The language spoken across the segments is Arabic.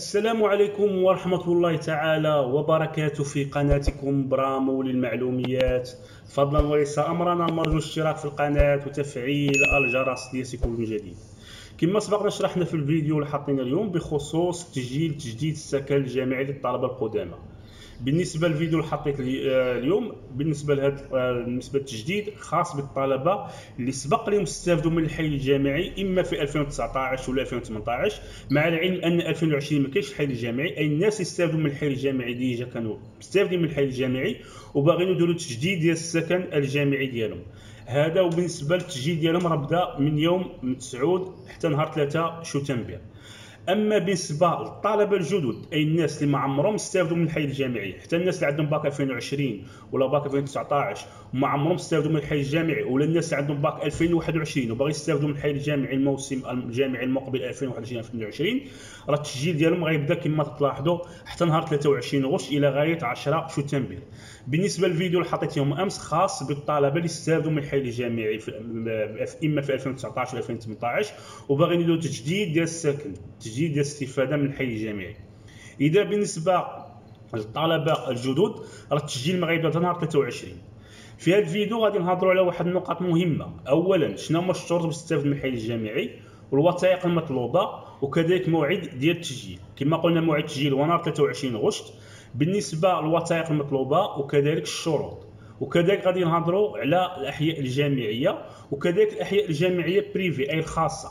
السلام عليكم ورحمة الله تعالى وبركاته في قناتكم برامو للمعلوميات. فضلا وليس أمرنا مرجو الاشتراك في القناة وتفعيل الجرس ليصلكم من جديد. كما سبقنا شرحنا في الفيديو اللي حطينا اليوم بخصوص تجديد السكن الجامعي للطلبة القدامى. بالنسبه للفيديو اللي حطيت اليوم بالنسبه للتجديد خاص بالطلبه اللي سبق لهم استافدوا من الحي الجامعي اما في 2019 ولا 2018، مع العلم ان 2020 ما كاينش الحي الجامعي، اي الناس يستافدوا من الحي الجامعي ديجا كانوا مستافدين من الحي الجامعي وباغيين يديروا تجديد ديال السكن الجامعي ديالهم. هذا وبالنسبه للتجديد ديالهم راه بدا من يوم 9 حتى نهار 3 شتنبر. اما بالنسبه للطلبه الجدد اي الناس اللي ما عمرهم استافدوا من الحي الجامعي، حتى الناس اللي عندهم باك 2020 ولا باك 2019 وما عمرهم استافدوا من الحي الجامعي، ولا الناس اللي عندهم باك 2021 وباغي يستافدوا من الحي الجامعي الموسم الجامعي المقبل 2021 راه التسجيل ديالهم غيبدا كما تلاحظوا حتى نهار 23 غشت الى غايه 10 شتنبر. بالنسبه للفيديو اللي حطيت يوم امس خاص بالطلبه اللي استافدوا من الحي الجامعي اما في 2019 ولا 2018 وباغيين يديروا تجديد ديال السكن، تجديد ديال الاستفاده من الحي الجامعي. اذا بالنسبه للطلبه الجدد راه التسجيل ما غيبدا نهار 23. في هذا الفيديو غادي نهضروا على واحد النقاط مهمه. اولا شنو هما الشروط باش تستافد من الحي الجامعي والوثائق المطلوبه وكذلك موعد ديال التسجيل. كما قلنا موعد التسجيل هو نهار 23 غشت. بالنسبه للوثائق المطلوبه وكذلك الشروط، وكذلك غادي نهضروا على الاحياء الجامعيه وكذلك الاحياء الجامعيه بريفي اي الخاصه.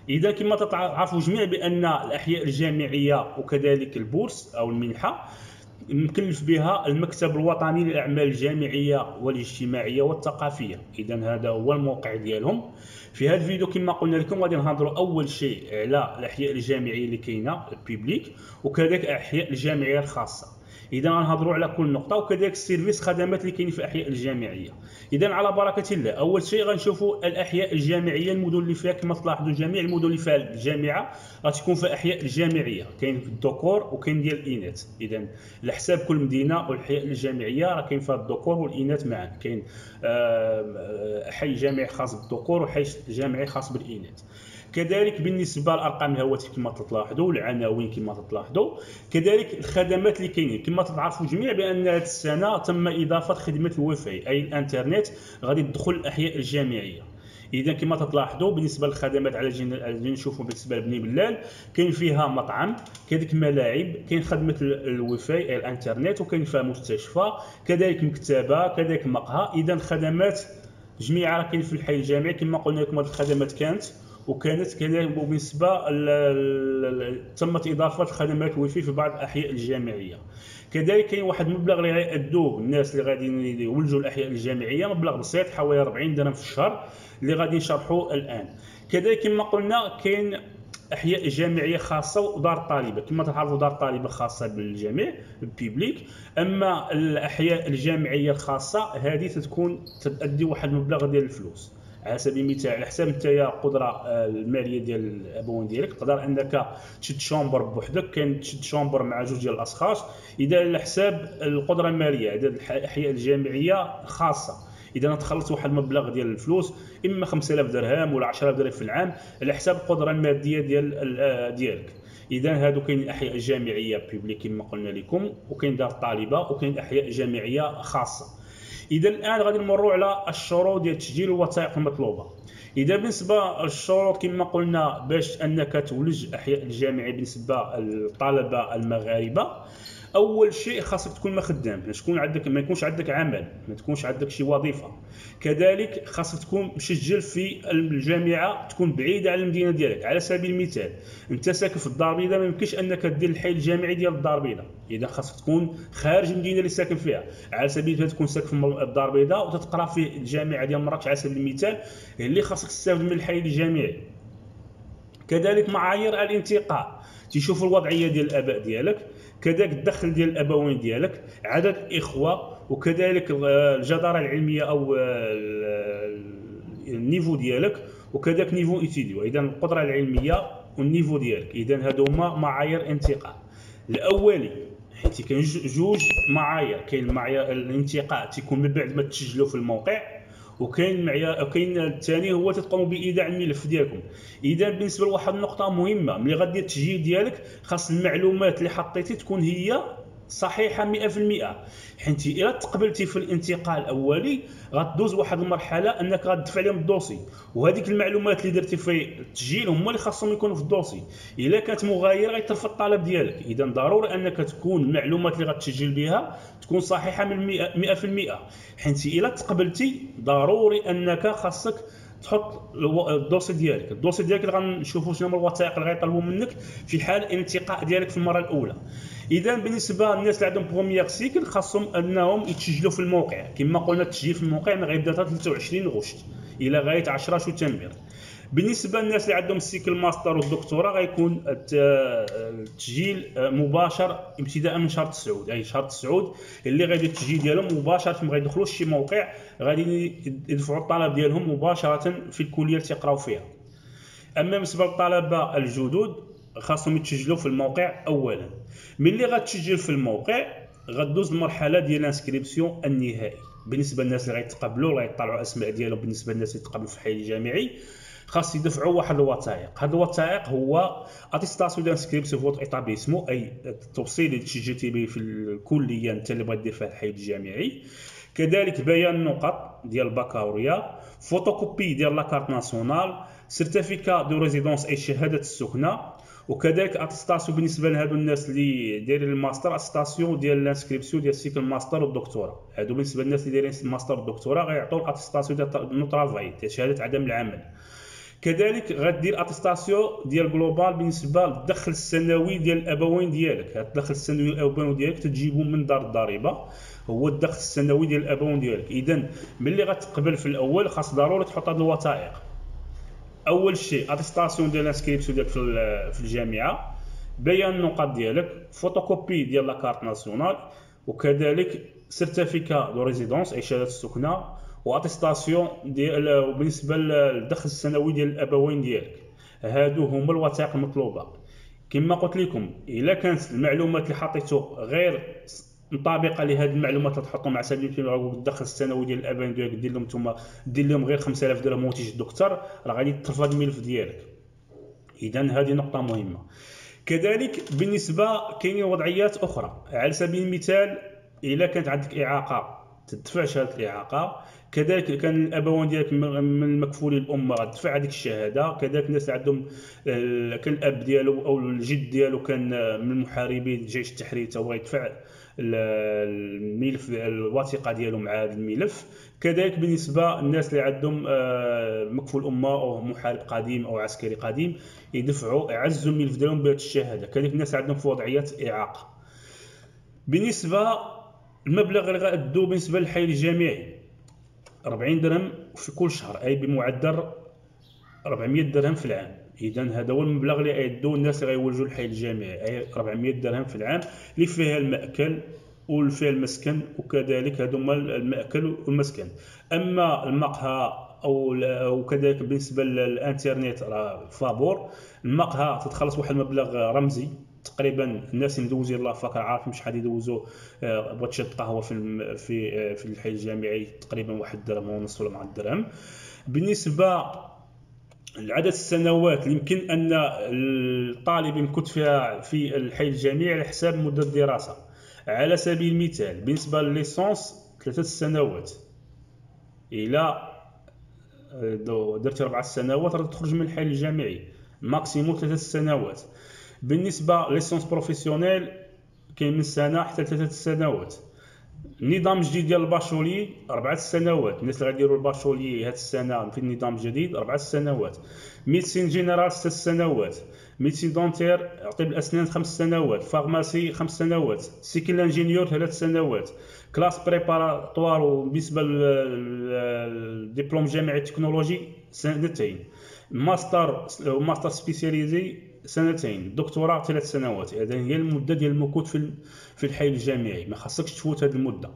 اذا كما تعرفوا جميع بان الاحياء الجامعيه وكذلك البورس او المنحه مكلف بها المكتب الوطني للاعمال الجامعيه والاجتماعيه والثقافيه. اذا هذا هو الموقع ديالهم. في هذا الفيديو كما قلنا لكم غادي نهضروا اول شيء على الاحياء الجامعيه اللي كاينه البيبليك وكذلك الاحياء الجامعيه الخاصه. اذا غنهضروا على كل نقطه وكذلك السيرفيس خدمات اللي كاينين في الاحياء الجامعيه. اذا على بركه الله اول شيء غنشوفوا الاحياء الجامعيه، المدن اللي فيها كما تلاحظوا جميع المدن اللي فيها الجامعه غتكون في احياء الجامعيه، كاين في الذكور وكاين ديال الاناث. اذا على حساب كل مدينه والاحياء الجامعيه راه كاين فيها الذكور والاناث معا، كاين حي جامعي خاص بالذكور وحي جامعي خاص بالاناث. كذلك بالنسبه لارقام الهواتف كما تلاحظوا، العناوين كما تلاحظوا، كذلك الخدمات اللي كاينين. كما تعرفوا جميع بان هذه السنه تم اضافه خدمه الواي فاي اي الانترنت غادي تدخل الاحياء الجامعيه. اذا كما تلاحظوا بالنسبه للخدمات على نشوفوا بالنسبه لبني بلال كاين فيها مطعم، كذلك ملاعب، كاين خدمه الواي فاي اي الانترنت، وكاين فيها مستشفى، كذلك مكتبه، كذلك مقهى. اذا الخدمات جميعها راه كاين في الحي الجامعي. كما قلنا لكم هذه الخدمات وكانت كذلك بالنسبه تمت اضافه خدمات الواي فاي في بعض الاحياء الجامعيه. كذلك كاين واحد المبلغ اللي غيأدوه الناس اللي غادي يولجوا الاحياء الجامعيه، مبلغ بسيط حوالي 40 درهم في الشهر اللي غادي نشرحوه الان. كذلك كما قلنا كاين احياء جامعيه خاصه ودار طالبه. كما تعرفوا دار طالبه خاصه بالجميع البيبليك، اما الاحياء الجامعيه الخاصه هذه تكون تؤدي واحد المبلغ ديال الفلوس. على سبيل المثال على حسب نتايا القدره الماليه ديال الابوين ديالك تقدر انك تشد شومبر بوحدك، كاين تشد شومبر مع جوج ديال الاشخاص. اذا على حساب القدره الماليه هذه الاحياء الجامعيه خاصه اذا تخلص واحد المبلغ ديال الفلوس اما 5000 درهم ولا 10000 درهم في العام على حساب القدره الماديه ديالك. اذا هادو كاين احياء جامعيه بيبليك كما قلنا لكم، وكاين دار طالبه، وكاين احياء جامعيه خاصه. اذا الان غادي نمروا على الشروط ديال التسجيل والوثائق المطلوبه. اذا بالنسبه للشروط كما قلنا باش انك تولج احياء الجامعي بالنسبه للطلبه المغاربه، اول شيء خاصك تكون خدام، ما يكونش عندك عمل، ما تكونش عندك شي وظيفه. كذلك خاصك تكون مسجل في الجامعه، تكون بعيده على المدينه ديالك. على سبيل المثال انت ساكن في الدار البيضاء ما يمكنش انك دير الحي الجامعي ديال الدار البيضاء، اذا خاصك تكون خارج المدينه اللي ساكن فيها. على سبيل المثال تكون ساكن في الدار البيضاء وتتقرا في الجامعه ديال مراكش على سبيل المثال، اللي خاصك تستافد من الحي الجامعي. كذلك معايير الانتقاء، تشوف الوضعيه ديال الاباء ديالك، كذلك الدخل ديال الابوين ديالك، عدد الاخوه، وكذلك الجداره العلميه او النيفو ديالك، وكذلك نيفو ايتيديو. اذا القدره العلميه والنيفو ديالك. اذا هادو هما معايير انتقاء الاولي، حيت كاين جوج معايير. كاين معايير الانتقاء تيكون من بعد ما تسجلوا في الموقع، وكاين معيار، كاين الثاني هو تقوموا بايداع الملف ديالكم. اذا بالنسبه لواحد النقطه مهمه، ملي غدير التسجيل ديالك خاص المعلومات اللي حطيتي تكون هي صحيحه 100%، حيت الا تقبلتي في الانتقال الاولي غتدوز واحد المرحله انك غتدفع لهم الدوسي، وهذيك المعلومات اللي درتي في التسجيل هما اللي خاصهم يكونوا في الدوسي. الا كانت مغايره غيترفض الطلب ديالك. اذا ضروري انك تكون المعلومات اللي غتسجل بها تكون صحيحه من 100%، حيت الا تقبلتي ضروري انك خاصك تحط الدوسي ديالك. الدوسي ديالك اللي غنشوفوا شنو هما الوثائق اللي غيطلبوا منك في حال الانتقاء ديالك في المره الاولى. اذا بالنسبه للناس اللي عندهم بروميير سيكل خاصهم انهم يتسجلوا في الموقع. كما قلنا التسجيل في الموقع ما غيبدا حتى 23 غشت الى غايه 10 شتنبر. بالنسبه للناس اللي عندهم السيكل ماستر والدكتوراه غيكون التسجيل مباشر ابتداء من شهر 9، اي شهر 9 اللي غيدير التسجيل ديالهم مباشره، ما غيدخلوش شي موقع، غادي يدفعوا الطلب ديالهم مباشره في الكليه اللي تيقراو فيها. اما بالنسبه للطلبه الجدد خاصهم يتسجلوا في الموقع اولا. ملي غتسجل في الموقع غدوز المرحله ديال الانسكريبسيون النهائي. بالنسبه للناس اللي غيتقبلوا غيطلعوا الاسماء ديالهم، بالنسبه للناس اللي تقبلوا في الحي الجامعي خاص يدفعوا واحد الوثائق. هاد الوثائق هو اتيستاسيون دانسكريبسيون فوت ايتابليسمون، اي التوصيل اللي تسجلتي به في الكليه انت اللي بغيت دير فيها الحي الجامعي. كذلك بيان النقط ديال البكالوريا، فوتوكوبي ديال لاكارت ناسيونال، سيرتيفيكا دو ريزيدونس اي شهاده السكنه، وكذلك اتيستاسيون بالنسبه لهادو الناس اللي دايرين الماستر، اتيستاسيون ديال الانسكريبسيون ديال السيكل ماستر والدكتوراه. هادو بالنسبه للناس اللي دايرين الماستر والدكتوراه غيعطيو اتيستاسيون ديال نو ترافاي، ديال شهاده عدم العمل. كذلك غدير اتيستاسيون ديال جلوبال بالنسبه للدخل السنوي ديال الابوين ديالك. هاد الدخل السنوي ديال الابوين ديالك تجيبو من دار الضريبه، هو الدخل السنوي ديال الابوين ديالك. اذا ملي غتقبل في الاول خاص ضروري تحط هاد الوثائق. اول شيء اتيستاسيون ديال الانسكريبسيون ديالك في الجامعه، بيان النقط ديالك، فوتوكوبي ديال لاكارت ناسيونال، وكذلك سيرتيفيكا دو ريزيدونس اي شهاده السكنه، واتيستاسيون ديال بالنسبه للدخل السنوي ديال الابوين ديالك. هادو هما الوثائق المطلوبه. كما قلت لكم الا كانت المعلومات اللي حطيتو غير مطابقه لهذه المعلومات اللي تحطهم على سبيل المثال الدخل السنوي ديال الابوين ديالك دير لهم نتوما دير لهم غير 5000 درهم وتيجي دكتور، راه غادي ترفض الملف ديالك. اذا هذه نقطه مهمه. كذلك بالنسبه كاينين وضعيات اخرى، على سبيل المثال الا كانت عندك اعاقه تدفع شهاده الاعاقه. كذلك كان الابوين ديالك من المكفولين الام غتدفع هذيك الشهاده. كذلك الناس اللي عندهم كان الاب ديالو او الجد ديالو كان من محاربي الجيش التحريري تا هو يدفع الملف الوثيقه ديالو مع هذا الملف. كذلك بالنسبه للناس اللي عندهم مكفول امه او محارب قديم او عسكري قديم يدفعوا يعزوا الملف ديالهم بهذه الشهاده. كذلك الناس اللي عندهم في وضعيات اعاقه. بالنسبه المبلغ اللي غادو بالنسبه للحي الجامعي 40 درهم في كل شهر، اي بمعدل 400 درهم في العام. اذا هذا هو المبلغ اللي غيدو الناس اللي غيولجوا الحي الجامعي، اي 400 درهم في العام اللي فيها المأكل وفيها المسكن. وكذلك هادو هما المأكل والمسكن. اما المقهى او كذلك بالنسبه للانترنت راه فابور. المقهى تتخلص واحد المبلغ رمزي تقريبا. الناس اللي مدوزين لافاك عارفين شحال يدوزوا. بغات تشرب قهوه في الحي الجامعي تقريبا 1 درهم ونص ولا 4 درهم. بالنسبه لعدد السنوات اللي يمكن ان الطالب يمكث فيها في الحي الجامعي على حساب مده الدراسه. على سبيل المثال بالنسبه للليسونس 3 سنوات، الى درتي 4 سنوات راه تخرج من الحي الجامعي، ماكسيموم 3 سنوات. بالنسبه لليسونس بروفيسيونيل كاين من سنه حتى 3 سنوات. النظام الجديد ديال الباشولي 4 سنوات. الناس اللي غيديروا الباشولي هذه السنه في النظام الجديد 4 سنوات. ميديسين جينيرال 6 سنوات. ميديسين دونتير طب الاسنان 5 سنوات. فارماسي 5 سنوات. سيكل انجينيور 3 سنوات. كلاس بريباراتوار وبالنسبه للدبلوم جامعي تكنولوجي 2 ماستر سبيسياليزي 2 دكتوراه 3 سنوات. هذه هي المده ديال المكوث في الحي الجامعي، ما خاصكش تفوت هذه المده.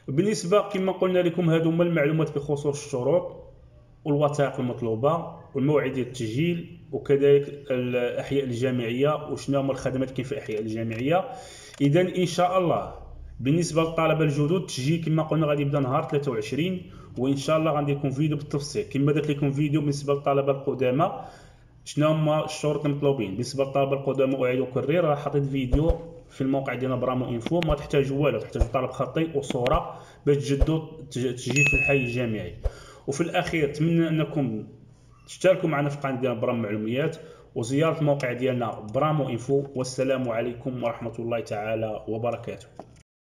بالنسبه كما قلنا لكم هادو هما المعلومات بخصوص الشروط والوثائق المطلوبه والموعد ديال التسجيل، وكذلك الاحياء الجامعيه وشنو هما الخدمات كاين في الاحياء الجامعيه. اذا ان شاء الله بالنسبه للطلبه الجدد التسجيل كما قلنا غادي يبدا نهار 23، وان شاء الله غندير لكم فيديو بالتفصيل كما درت لكم فيديو بالنسبه للطلبه القدامى شنو هما الشروط المطلوبين. بالنسبه للطلبه القدامى اعيد واكرر، راه حطيت فيديو في الموقع ديالنا برامو انفو، ما تحتاجوا والو، تحتاجوا طلب خطي وصوره باش تجدوا التسجيل في الحي الجامعي. وفي الاخير نتمنى انكم تشتركوا معنا في القناه ديالنا برامو معلوميات وزياره الموقع ديالنا برامو انفو. والسلام عليكم ورحمه الله تعالى وبركاته.